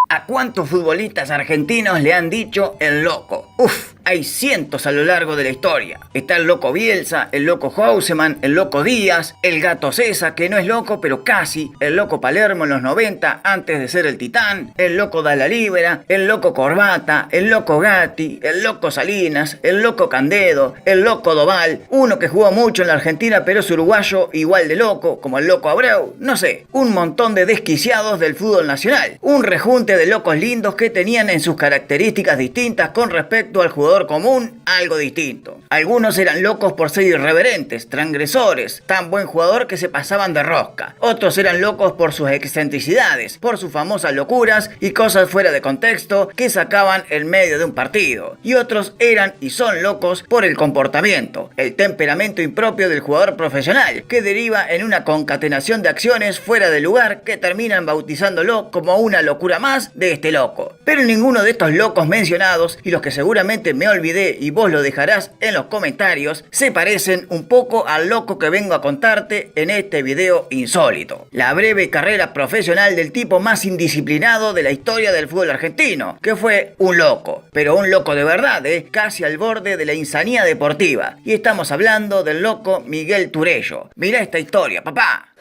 ¿A cuántos futbolistas argentinos le han dicho el loco? Uf, hay cientos a lo largo de la historia. Está el loco Bielsa, el loco Houseman, el loco Díaz, el gato César, que no es loco pero casi, el loco Palermo en los 90 antes de ser el titán, el loco Dalla Libera, el loco Corbata, el loco Gatti, el loco Salinas, el loco Candedo, el loco Doval, uno que jugó mucho en la Argentina pero es uruguayo igual de loco, como el loco Abreu, no sé, un montón de desquiciados del fútbol nacional, un rejunte de locos lindos que tenían en sus características distintas con respecto al jugador común algo distinto. Algunos eran locos por ser irreverentes, transgresores, tan buen jugador que se pasaban de rosca. Otros eran locos por sus excentricidades, por sus famosas locuras y cosas fuera de contexto que sacaban en medio de un partido. Y otros eran y son locos por el comportamiento, el temperamento impropio del jugador profesional, que deriva en una concatenación de acciones fuera de lugar que terminan bautizándolo como una locura más de este loco. Pero ninguno de estos locos mencionados, y los que seguramente me olvidé y vos lo dejarás en los comentarios, se parecen un poco al loco que vengo a contarte en este video insólito. La breve carrera profesional del tipo más indisciplinado de la historia del fútbol argentino, que fue un loco, pero un loco de verdad, casi al borde de la insanía deportiva. Y estamos hablando del loco Miguel Turello. Mirá esta historia, papá.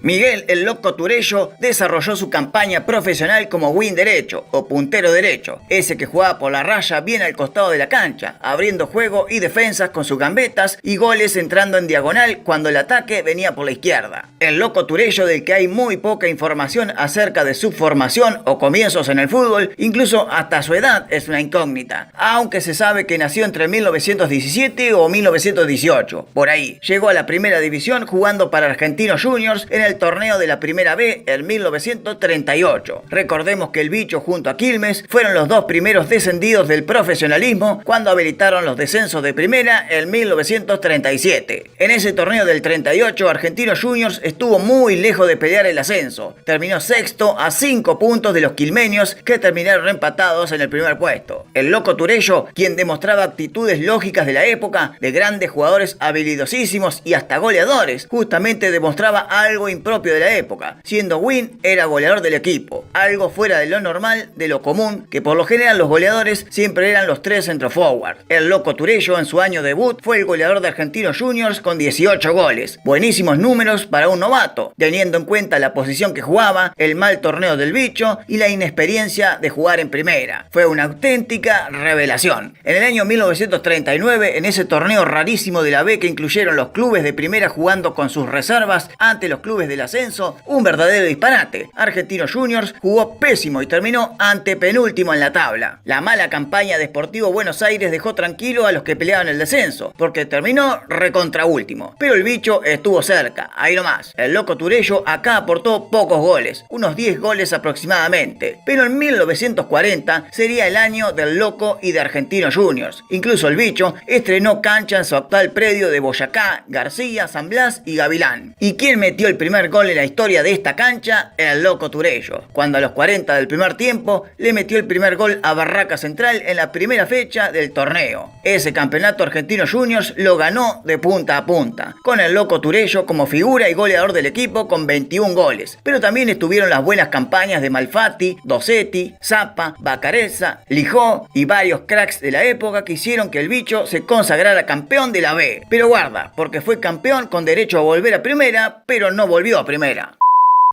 Miguel el Loco Turello desarrolló su campaña profesional como wing derecho o puntero derecho, ese que jugaba por la raya bien al costado de la cancha, abriendo juego y defensas con sus gambetas y goles entrando en diagonal cuando el ataque venía por la izquierda. El Loco Turello, del que hay muy poca información acerca de su formación o comienzos en el fútbol, incluso hasta su edad es una incógnita, aunque se sabe que nació entre 1917 o 1918, por ahí. Llegó a la primera división jugando para Argentinos Juniors en el torneo de la Primera B en 1938. Recordemos que el Bicho junto a Quilmes fueron los dos primeros descendidos del profesionalismo cuando habilitaron los descensos de primera en 1937. En ese torneo del 38, Argentinos Juniors estuvo muy lejos de pelear el ascenso. Terminó sexto a 5 puntos de los quilmeños, que terminaron empatados en el primer puesto. El Loco Turello, quien demostraba actitudes lógicas de la época, de grandes jugadores habilidosísimos y hasta goleadores, justamente demostraba algo impropio de la época. Siendo win, era goleador del equipo, algo fuera de lo normal, de lo común, que por lo general los goleadores siempre eran los 3 centroforward. El Loco Turello en su año debut fue el goleador de Argentinos Juniors con 18 goles, buenísimos números para un novato, teniendo en cuenta la posición que jugaba, el mal torneo del Bicho y la inexperiencia de jugar en primera. Fue una auténtica revelación. En el año 1939, en ese torneo rarísimo de la B que incluyeron los clubes de primera jugando con sus reservas ante los clubes del ascenso, un verdadero disparate. Argentinos Juniors jugó pésimo y terminó antepenúltimo en la tabla. La mala campaña de Sportivo Buenos Aires dejó tranquilo a los que peleaban el descenso, porque terminó recontraúltimo. Pero el Bicho estuvo cerca, ahí nomás. El Loco Turello acá aportó pocos goles, unos 10 goles aproximadamente. Pero en 1940 sería el año del Loco y de Argentinos Juniors. Incluso el Bicho estrenó cancha en su actual predio de Boyacá, García, San Blas y Gavilán. ¿Y quién metió el primer gol en la historia de esta cancha? El Loco Turello, cuando a los 40 del primer tiempo le metió el primer gol a Barraca Central en la primera fecha del torneo. Ese campeonato Argentinos Juniors lo ganó de punta a punta, con el Loco Turello como figura y goleador del equipo con 21 goles. Pero también estuvieron las buenas campañas de Malfatti, Dossetti, Zappa, Bacarezza, Lijó y varios cracks de la época que hicieron que el Bicho se consagrara campeón de la B. Pero guarda, porque fue campeón con derecho a volver a primera, pero no volvió a primera.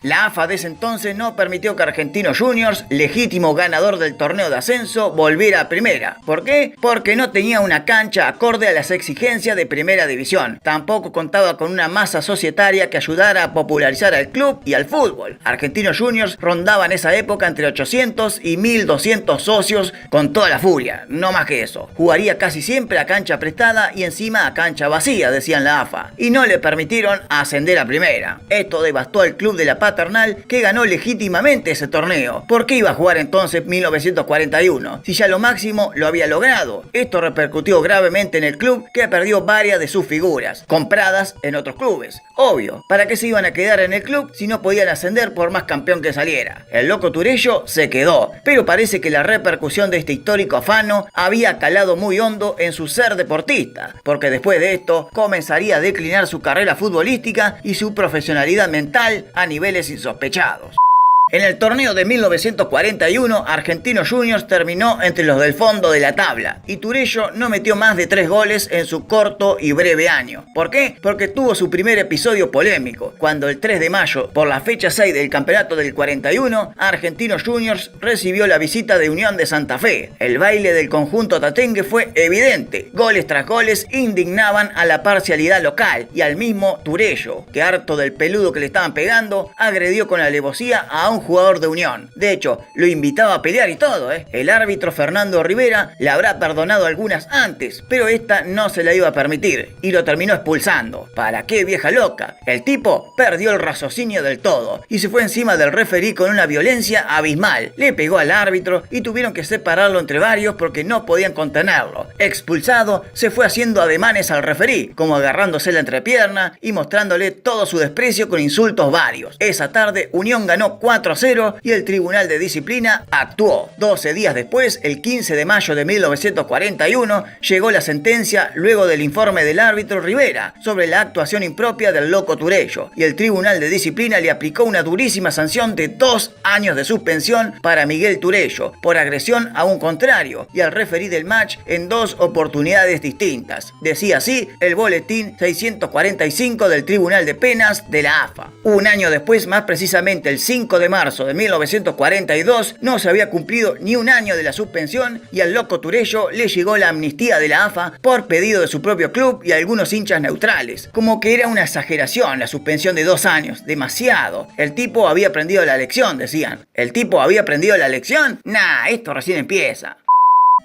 La AFA de ese entonces no permitió que Argentinos Juniors, legítimo ganador del torneo de ascenso, volviera a primera. ¿Por qué? Porque no tenía una cancha acorde a las exigencias de primera división. Tampoco contaba con una masa societaria que ayudara a popularizar al club y al fútbol. Argentinos Juniors rondaba en esa época entre 800 y 1200 socios con toda la furia, no más que eso. Jugaría casi siempre a cancha prestada y encima a cancha vacía, decían la AFA, y no le permitieron ascender a primera. Esto devastó al club de la patria paternal que ganó legítimamente ese torneo. ¿Por qué iba a jugar entonces 1941? Si ya lo máximo lo había logrado. Esto repercutió gravemente en el club, que perdió varias de sus figuras, compradas en otros clubes. Obvio, ¿para qué se iban a quedar en el club si no podían ascender por más campeón que saliera? El Loco Turello se quedó, pero parece que la repercusión de este histórico afano había calado muy hondo en su ser deportista, porque después de esto comenzaría a declinar su carrera futbolística y su profesionalidad mental a niveles insospechados. En el torneo de 1941, Argentinos Juniors terminó entre los del fondo de la tabla y Turello no metió más de 3 goles en su corto y breve año. ¿Por qué? Porque tuvo su primer episodio polémico, cuando el 3 de mayo, por la fecha 6 del campeonato del 41, Argentinos Juniors recibió la visita de Unión de Santa Fe. El baile del conjunto tatengue fue evidente. Goles tras goles indignaban a la parcialidad local y al mismo Turello, que harto del peludo que le estaban pegando, agredió con alevosía a un jugador de Unión. De hecho, lo invitaba a pelear y todo, El árbitro Fernando Rivera le habrá perdonado algunas antes, pero esta no se la iba a permitir y lo terminó expulsando. ¿Para qué, vieja loca? El tipo perdió el raciocinio del todo y se fue encima del referí con una violencia abismal. Le pegó al árbitro y tuvieron que separarlo entre varios porque no podían contenerlo. Expulsado, se fue haciendo ademanes al referí, como agarrándose la entrepierna y mostrándole todo su desprecio con insultos varios. Esa tarde, Unión ganó 4-0 y el Tribunal de Disciplina actuó. 12 días después, el 15 de mayo de 1941, llegó la sentencia luego del informe del árbitro Rivera sobre la actuación impropia del Loco Turello, y el Tribunal de Disciplina le aplicó una durísima sanción de 2 años de suspensión para Miguel Turello por agresión a un contrario y al referí del match en 2 oportunidades distintas. Decía así el boletín 645 del Tribunal de Penas de la AFA. Un año después, más precisamente el 5 de marzo de 1942, no se había cumplido ni un año de la suspensión y al Loco Turello le llegó la amnistía de la AFA por pedido de su propio club y algunos hinchas neutrales. Como que era una exageración la suspensión de 2 años, demasiado. El tipo había aprendido la lección, decían. ¿El tipo había aprendido la lección? Nah, esto recién empieza.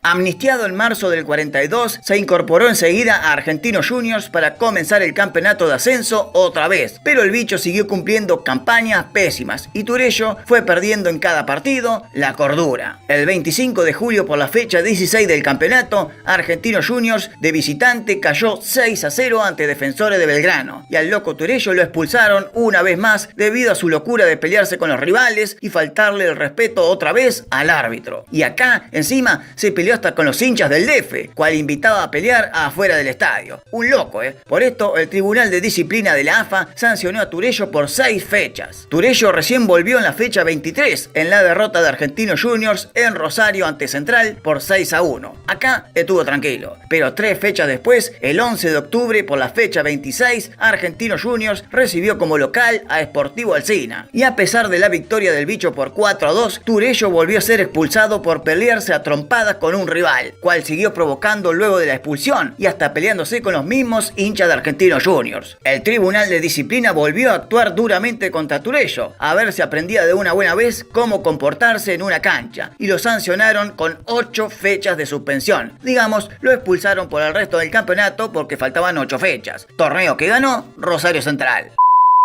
Amnistiado en marzo del 42, se incorporó enseguida a Argentinos Juniors para comenzar el campeonato de ascenso otra vez, pero el bicho siguió cumpliendo campañas pésimas y Turello fue perdiendo en cada partido la cordura. El 25 de julio, por la fecha 16 del campeonato, Argentinos Juniors de visitante cayó 6-0 ante Defensores de Belgrano y al Loco Turello lo expulsaron una vez más debido a su locura de pelearse con los rivales y faltarle el respeto otra vez al árbitro. Y acá, encima, se peleó hasta con los hinchas del DF, cual invitaba a pelear afuera del estadio. Un loco, Por esto, el Tribunal de Disciplina de la AFA sancionó a Turello por 6 fechas. Turello recién volvió en la fecha 23, en la derrota de Argentinos Juniors en Rosario ante Central por 6-1. Acá estuvo tranquilo, pero 3 fechas después, el 11 de octubre, por la fecha 26, Argentinos Juniors recibió como local a Sportivo Alsina. Y a pesar de la victoria del bicho por 4-2, Turello volvió a ser expulsado por pelearse a trompadas con un rival, cual siguió provocando luego de la expulsión y hasta peleándose con los mismos hinchas de Argentinos Juniors. El Tribunal de Disciplina volvió a actuar duramente contra Turello, a ver si aprendía de una buena vez cómo comportarse en una cancha, y lo sancionaron con 8 fechas de suspensión. Digamos, lo expulsaron por el resto del campeonato porque faltaban 8 fechas. Torneo que ganó Rosario Central.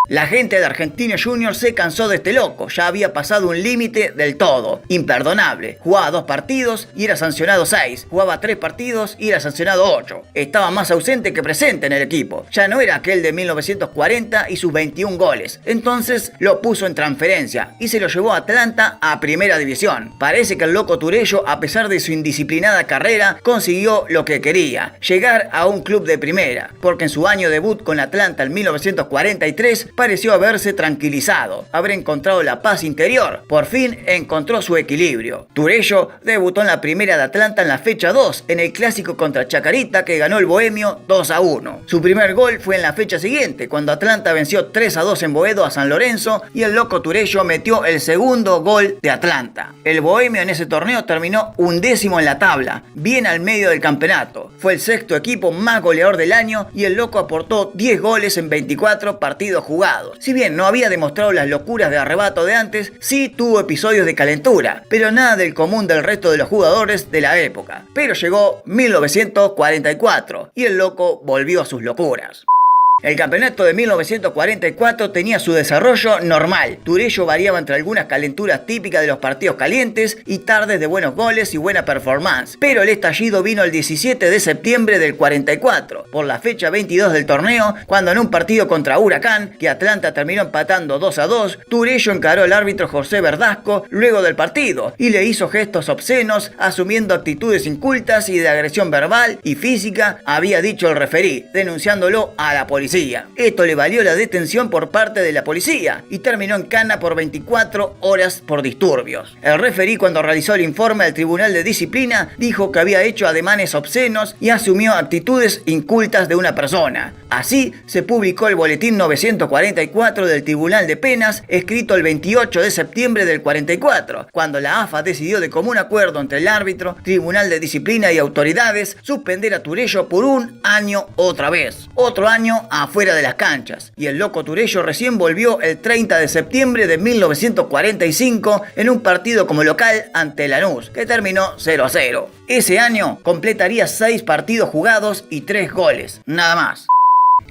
La gente de Argentinos Juniors se cansó de este loco, ya había pasado un límite del todo, imperdonable. Jugaba 2 partidos y era sancionado 6, jugaba 3 partidos y era sancionado 8. Estaba más ausente que presente en el equipo, ya no era aquel de 1940 y sus 21 goles. Entonces lo puso en transferencia y se lo llevó a Atlanta a Primera División. Parece que el Loco Turello, a pesar de su indisciplinada carrera, consiguió lo que quería, llegar a un club de primera, porque en su año debut con Atlanta en 1943, pareció haberse tranquilizado, haber encontrado la paz interior. Por fin encontró su equilibrio. Turello debutó en la primera de Atlanta en la fecha 2, en el clásico contra Chacarita que ganó el Bohemio 2-1. Su primer gol fue en la fecha siguiente, cuando Atlanta venció 3-2 en Boedo a San Lorenzo y el Loco Turello metió el segundo gol de Atlanta. El Bohemio en ese torneo terminó 11º en la tabla, bien al medio del campeonato. Fue el 6º equipo más goleador del año y el Loco aportó 10 goles en 24 partidos jugados. Si bien no había demostrado las locuras de arrebato de antes, sí tuvo episodios de calentura, pero nada del común del resto de los jugadores de la época. Pero llegó 1944 y el Loco volvió a sus locuras. El campeonato de 1944 tenía su desarrollo normal. Turello variaba entre algunas calenturas típicas de los partidos calientes y tardes de buenos goles y buena performance. Pero el estallido vino el 17 de septiembre del 44, por la fecha 22 del torneo, cuando en un partido contra Huracán, que Atlanta terminó empatando 2-2, Turello encaró al árbitro José Verdasco luego del partido y le hizo gestos obscenos, asumiendo actitudes incultas y de agresión verbal y física, había dicho el referí, denunciándolo a la policía. Esto le valió la detención por parte de la policía y terminó en cana por 24 horas por disturbios. El referí, cuando realizó el informe al Tribunal de Disciplina, dijo que había hecho ademanes obscenos y asumió actitudes incultas de una persona. Así se publicó el boletín 944 del Tribunal de Penas, escrito el 28 de septiembre del 44, cuando la AFA decidió de común acuerdo entre el árbitro, Tribunal de Disciplina y autoridades suspender a Turello por un año otra vez. Otro año afuera de las canchas, y el loco Turello recién volvió el 30 de septiembre de 1945 en un partido como local ante Lanús, que terminó 0-0. Ese año completaría 6 partidos jugados y 3 goles, nada más.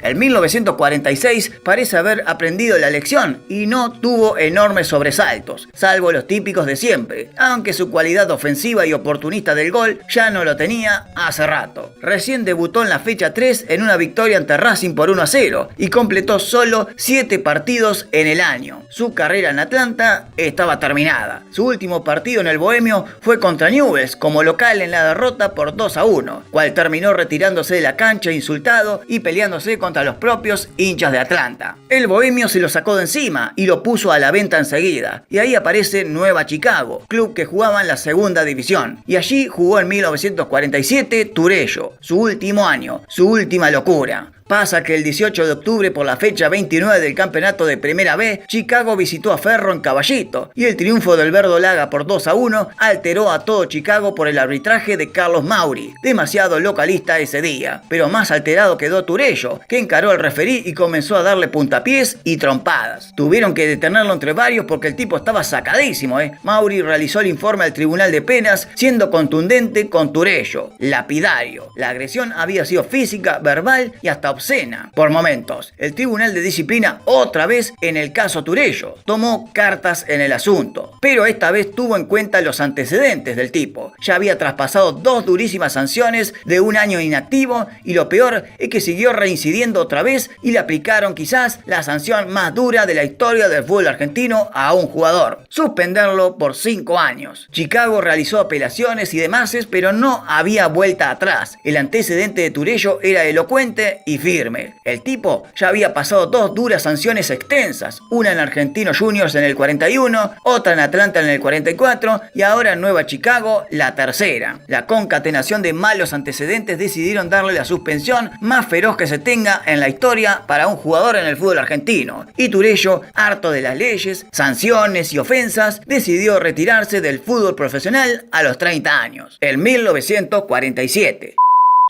En 1946 parece haber aprendido la lección y no tuvo enormes sobresaltos, salvo los típicos de siempre, aunque su cualidad ofensiva y oportunista del gol ya no lo tenía hace rato. Recién debutó en la fecha 3 en una victoria ante Racing por 1-0 y completó solo 7 partidos en el año. Su carrera en Atlanta estaba terminada. Su último partido en el Bohemio fue contra Newell's como local en la derrota por 2-1, cual terminó retirándose de la cancha insultado y peleándose contra los propios hinchas de Atlanta. El Bohemio se lo sacó de encima y lo puso a la venta enseguida, y ahí aparece Nueva Chicago, club que jugaba en la segunda división, y allí jugó en 1947 Turello, su último año, su última locura. Pasa que el 18 de octubre, por la fecha 29 del campeonato de Primera B, Chicago visitó a Ferro en Caballito y el triunfo del verdolaga por 2-1 alteró a todo Chicago por el arbitraje de Carlos Mauri, demasiado localista ese día. Pero más alterado quedó Turello, que encaró al referí y comenzó a darle puntapiés y trompadas. Tuvieron que detenerlo entre varios porque el tipo estaba sacadísimo. Mauri realizó el informe al Tribunal de Penas, siendo contundente con Turello, lapidario. La agresión había sido física, verbal y hasta obscena. Por momentos, el Tribunal de Disciplina, otra vez en el caso Turello, tomó cartas en el asunto, pero esta vez tuvo en cuenta los antecedentes del tipo. Ya había traspasado 2 durísimas sanciones de 1 año inactivo y lo peor es que siguió reincidiendo otra vez y le aplicaron quizás la sanción más dura de la historia del fútbol argentino a un jugador: suspenderlo por 5 años. Chicago realizó apelaciones y demás, pero no había vuelta atrás. El antecedente de Turello era elocuente y firme. El tipo ya había pasado 2 duras sanciones extensas, una en Argentinos Juniors en el 41, otra en Atlanta en el 44 y ahora en Nueva Chicago la tercera. La concatenación de malos antecedentes decidieron darle la suspensión más feroz que se tenga en la historia para un jugador en el fútbol argentino. Y Turello, harto de las leyes, sanciones y ofensas, decidió retirarse del fútbol profesional a los 30 años, en 1947.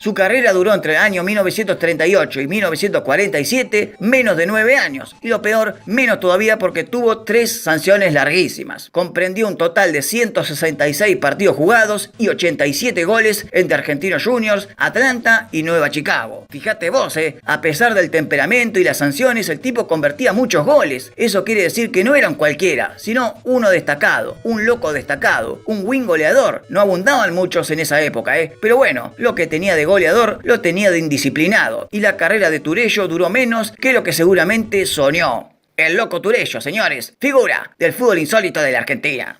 Su carrera duró entre el año 1938 y 1947 menos de 9 años, y lo peor, menos todavía porque tuvo 3 sanciones larguísimas. Comprendió un total de 166 partidos jugados y 87 goles entre Argentinos Juniors, Atlanta y Nueva Chicago. Fíjate vos, a pesar del temperamento y las sanciones, el tipo convertía muchos goles. Eso quiere decir que no era un cualquiera, sino uno destacado, un loco destacado, un win goleador. No abundaban muchos en esa época, pero bueno, lo que tenía de goleador lo tenía de indisciplinado, y la carrera de Turello duró menos que lo que seguramente soñó. El loco Turello, señores, figura del fútbol insólito de la Argentina.